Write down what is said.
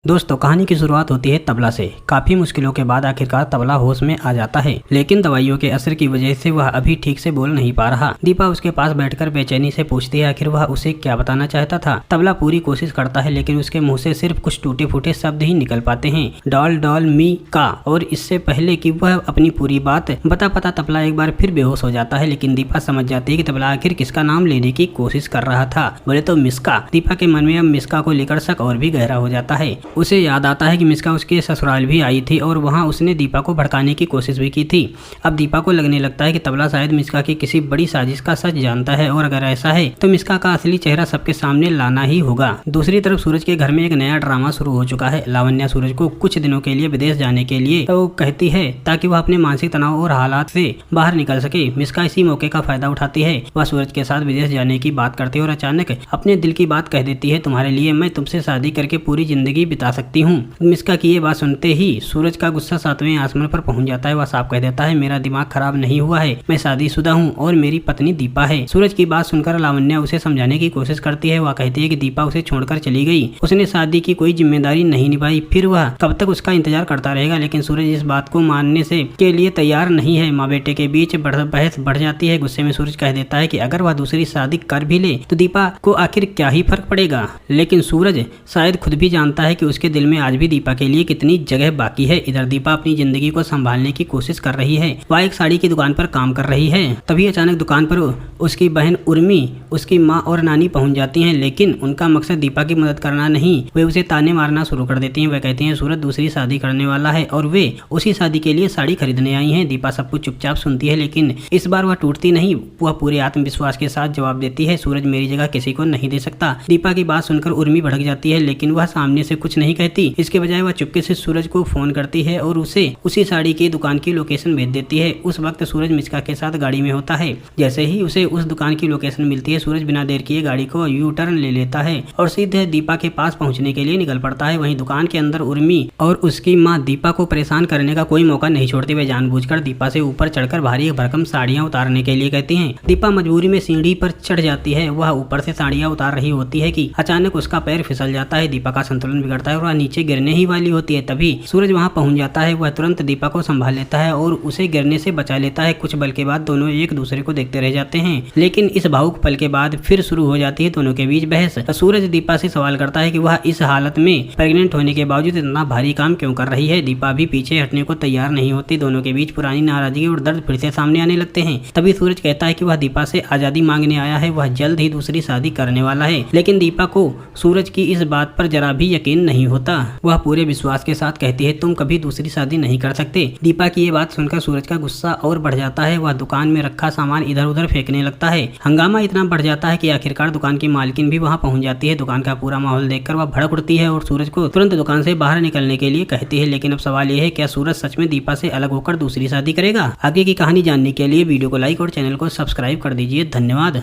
दोस्तों, कहानी की शुरुआत होती है तबला से। काफी मुश्किलों के बाद आखिरकार तबला होश में आ जाता है, लेकिन दवाइयों के असर की वजह से वह अभी ठीक से बोल नहीं पा रहा। दीपा उसके पास बैठकर बेचैनी से पूछती है आखिर वह उसे क्या बताना चाहता था। तबला पूरी कोशिश करता है, लेकिन उसके मुंह से सिर्फ कुछ टूटे फूटे शब्द ही निकल पाते हैं, डॉल डॉल मी का। और इससे पहले कि वह अपनी पूरी बात बता पाता, तबला एक बार फिर बेहोश हो जाता है। लेकिन दीपा समझ जाती है कि तबला आखिर किसका नाम लेने की कोशिश कर रहा था। बोले तो मिस्का। दीपा के मन में अब मिस्का को लेकर शक और भी गहरा हो जाता है। उसे याद आता है कि मिस्का उसके ससुराल भी आई थी और वहां उसने दीपा को भड़काने की कोशिश भी की थी। अब दीपा को लगने लगता है कि तबला शायद मिस्का की किसी बड़ी साजिश का सच जानता है, और अगर ऐसा है तो मिस्का का असली चेहरा सबके सामने लाना ही होगा। दूसरी तरफ सूरज के घर में एक नया ड्रामा शुरू हो चुका है। लावण्या सूरज को कुछ दिनों के लिए विदेश जाने के लिए तो कहती है, ताकि वह अपने मानसिक तनाव और हालात से बाहर निकल सके। मिस्का इसी मौके का फायदा उठाती है। वह सूरज के साथ विदेश जाने की बात करती है और अचानक अपने दिल की बात कह देती है, तुम्हारे लिए मैं तुमसे शादी करके पूरी जिंदगी बिता सकती हूँ। मिस्का की ये बात सुनते ही सूरज का गुस्सा 7वें आसमान पर पहुंच जाता है। वह साफ कह देता है, मेरा दिमाग खराब नहीं हुआ है, मैं शादीशुदा हूँ और मेरी पत्नी दीपा है। सूरज की बात सुनकर लावण्या उसे समझाने की कोशिश करती है। वह कहती है कि दीपा उसे छोड़कर चली गई, उसने शादी की कोई जिम्मेदारी नहीं निभाई, फिर वह कब तक उसका इंतजार करता रहेगा। लेकिन सूरज इस बात को मानने से के लिए तैयार नहीं है। माँ बेटे के बीच बहस बढ़ जाती है। गुस्से में सूरज कह देता है कि अगर वह दूसरी शादी कर भी ले तो दीपा को आखिर क्या ही फर्क पड़ेगा। लेकिन सूरज शायद खुद भी जानता है कि उसके दिल में आज भी दीपा के लिए कितनी जगह बाकी है। इधर दीपा अपनी जिंदगी को संभालने की कोशिश कर रही है। वह एक साड़ी की दुकान पर काम कर रही है। तभी अचानक दुकान पर उसकी बहन उर्मी, उसकी माँ और नानी पहुंच जाती हैं। लेकिन उनका मकसद दीपा की मदद करना नहीं, वे उसे ताने मारना शुरू कर देती हैं। वे कहती हैं सूरज दूसरी शादी करने वाला है और वे उसी शादी के लिए साड़ी खरीदने आई हैं। दीपा सब कुछ चुपचाप सुनती है, लेकिन इस बार वह टूटती नहीं। वह पूरे आत्मविश्वास के साथ जवाब देती है, सूरज मेरी जगह किसी को नहीं दे सकता। दीपा की बात सुनकर उर्मी भड़क जाती है, लेकिन वह सामने से कुछ नहीं कहती। इसके बजाय वह चुपके से सूरज को फोन करती है और उसे उसी साड़ी की दुकान की लोकेशन भेज देती है। उस वक्त सूरज मिस्का के साथ गाड़ी में होता है। जैसे ही उसे उस दुकान की लोकेशन मिलती है, सूरज बिना देर किए गाड़ी को यू टर्न ले लेता है और सीधे दीपा के पास पहुंचने के लिए निकल पड़ता है। वहीं दुकान के अंदर उर्मी और उसकी माँ दीपा को परेशान करने का कोई मौका नहीं छोड़ती। वे जानबूझकर दीपा से ऊपर चढ़कर भारी भरकम साड़ियाँ उतारने के लिए कहती हैं। दीपा मजबूरी में सीढ़ी पर चढ़ जाती है। वह ऊपर से साड़ियाँ उतार रही होती है कि अचानक उसका पैर फिसल जाता है। दीपा का संतुलन बिगड़ता है और वह नीचे गिरने ही वाली होती है। तभी सूरज वहां पहुंच जाता है। वह तुरंत दीपा को संभाल लेता है और उसे गिरने से बचा लेता है। कुछ पल के बाद दोनों एक दूसरे को देखते रह जाते हैं, लेकिन इस भावुक पल के बाद फिर शुरू हो जाती है दोनों के बीच बहस। सूरज दीपा से सवाल करता है कि वह इस हालत में प्रेग्नेंट होने के बावजूद इतना भारी काम क्यों कर रही है। दीपा भी पीछे हटने को तैयार नहीं होती। दोनों के बीच पुरानी नाराजगी और दर्द फिर से सामने आने लगते हैं। तभी सूरज कहता है कि वह दीपा से आजादी मांगने आया है, वह जल्द ही दूसरी शादी करने वाला है। लेकिन दीपा को सूरज की इस बात पर जरा भी यकीन नहीं होता। वह पूरे विश्वास के साथ कहती है, तुम कभी दूसरी शादी नहीं कर सकते। दीपा की ये बात सुनकर सूरज का गुस्सा और बढ़ जाता है। वह दुकान में रखा सामान इधर उधर फेंकने लगता है। हंगामा इतना बढ़ जाता है कि आखिरकार दुकान की मालकिन भी वहां पहुंच जाती है। दुकान का पूरा माहौल देखकर वह भड़क उठती है और सूरज को तुरंत दुकान से बाहर निकलने के लिए कहती है। लेकिन अब सवाल यह है, क्या सूरज सच में दीपा से अलग होकर दूसरी शादी करेगा? आगे की कहानी जानने के लिए वीडियो को लाइक और चैनल को सब्सक्राइब कर दीजिए। धन्यवाद।